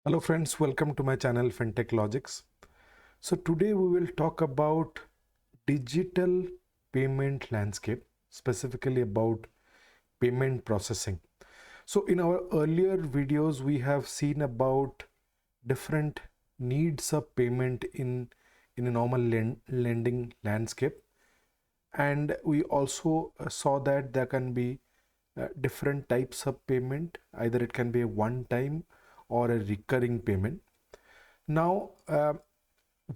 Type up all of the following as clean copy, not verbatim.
Hello friends, welcome to my channel FinTech Logics. So today we will talk about digital payment landscape, specifically about payment processing. So in our earlier videos, we have seen about different needs of payment in a normal lending landscape. And we also saw that there can be different types of payment. Either it can be a one time or a recurring payment. Now,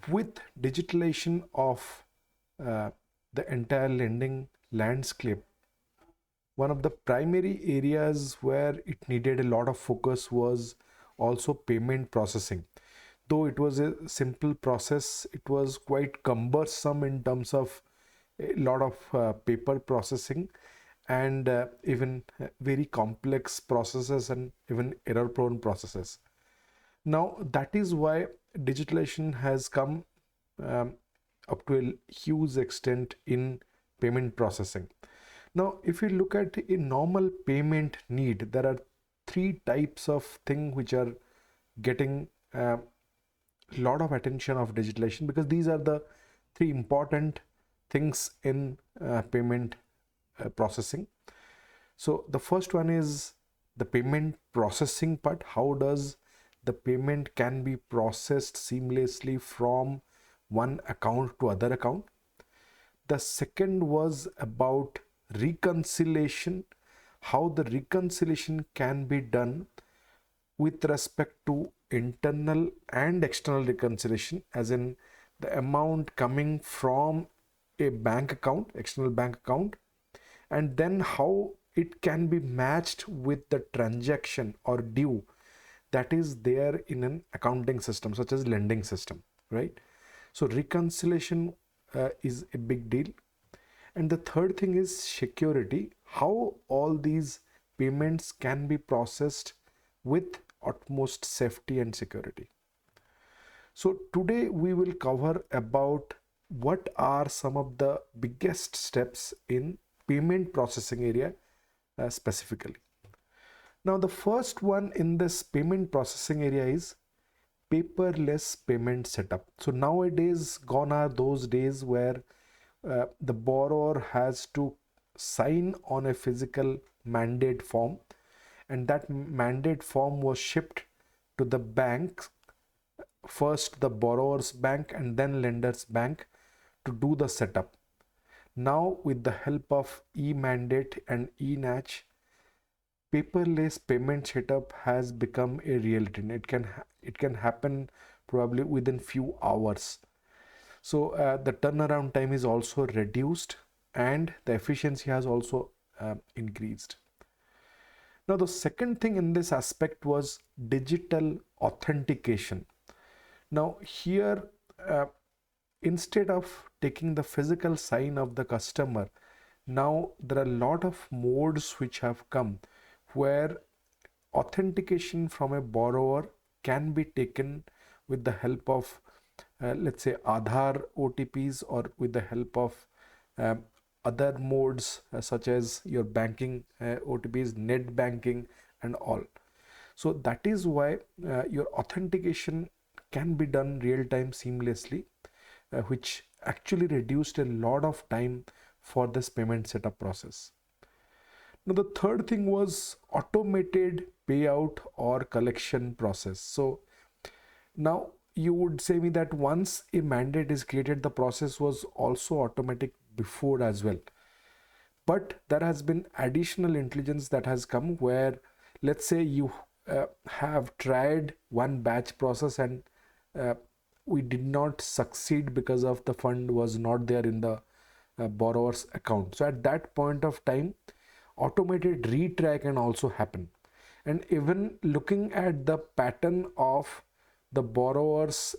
with digitalization of uh, the entire lending landscape, one of the primary areas where it needed a lot of focus was also payment processing. Though it was a simple process, it was quite cumbersome in terms of a lot of paper processing and even very complex processes and even error prone processes. Now, that is why digitalization has come um, up to a huge extent in payment processing. Now, if you look at a normal payment need, there are three types of thing which are getting a lot of attention of digitalization, because these are the three important things in payment processing. So the first one is the payment processing part. How does the payment can be processed seamlessly from one account to other account? The second was about reconciliation, how the reconciliation can be done with respect to internal and external reconciliation, as in the amount coming from a bank account, external bank account, and then how it can be matched with the transaction or due that is there in an accounting system such as lending system, right? So reconciliation is a big deal. And the third thing is security, how all these payments can be processed with utmost safety and security. So today we will cover about what are some of the biggest steps in payment processing area specifically. Now the first one in this payment processing area is paperless payment setup. So nowadays gone are those days where the borrower has to sign on a physical mandate form, and that mandate form was shipped to the bank, first the borrower's bank and then lender's bank, to do the setup. Now with the help of e-mandate and e-natch, paperless payment setup has become a reality. It can happen probably within few hours. So the turnaround time is also reduced and the efficiency has also increased. Now the second thing in this aspect was digital authentication. Now here, uh, instead of taking the physical sign of the customer, now there are a lot of modes which have come where authentication from a borrower can be taken with the help of let's say Aadhaar OTPs, or with the help of um, other modes such as your banking OTPs, net banking, and all. So that is why your authentication can be done real time seamlessly, which actually reduced a lot of time for this payment setup process. Now, the third thing was automated payout or collection process. So now you would say me that once a mandate is created, the process was also automatic before as well. But there has been additional intelligence that has come where, let's say you have tried one batch process and uh, we did not succeed because of the fund was not there in the borrower's account. So at that point of time, automated retry can also happen. And even looking at the pattern of the borrower's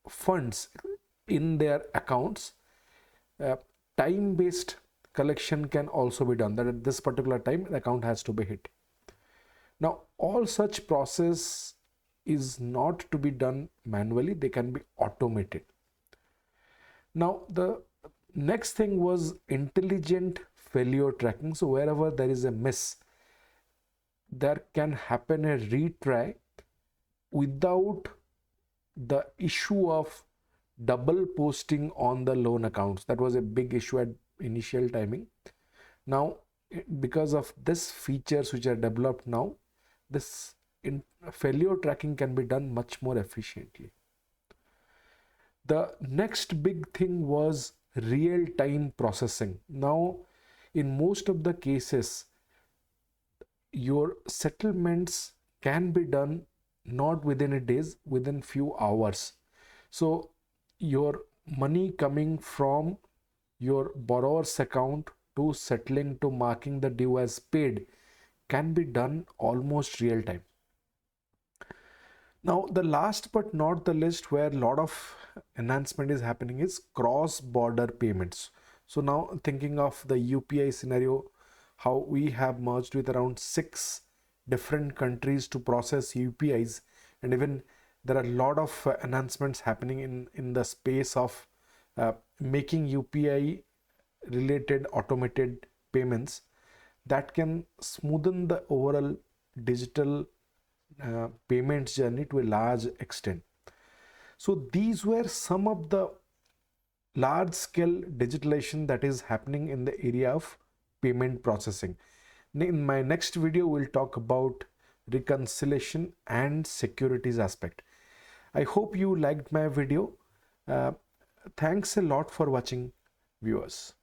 funds in their accounts, uh, time based collection can also be done, that at this particular time the account has to be hit. Now all such process is not to be done manually, they can be automated. Now the next thing was intelligent failure tracking. So wherever there is a miss, there can happen a retry without the issue of double posting on the loan accounts. That was a big issue at initial timing. Now, because of this features which are developed now, this failure tracking can be done much more efficiently. The next big thing was real time processing. Now, in most of the cases, your settlements can be done not within a days, within few hours. So your money coming from your borrower's account to settling to marking the due as paid can be done almost real time. Now, the last but not the least, where a lot of enhancement is happening, is cross border payments. So now thinking of the UPI scenario, how we have merged with around 6 different countries to process UPIs, and even there are a lot of enhancements happening in the space of making UPI related automated payments that can smoothen the overall digital payments journey to a large extent. So these were some of the large scale digitalization that is happening in the area of payment processing. In my next video, we'll talk about reconciliation and securities aspect. I hope you liked my video. Uh, Thanks a lot for watching, viewers.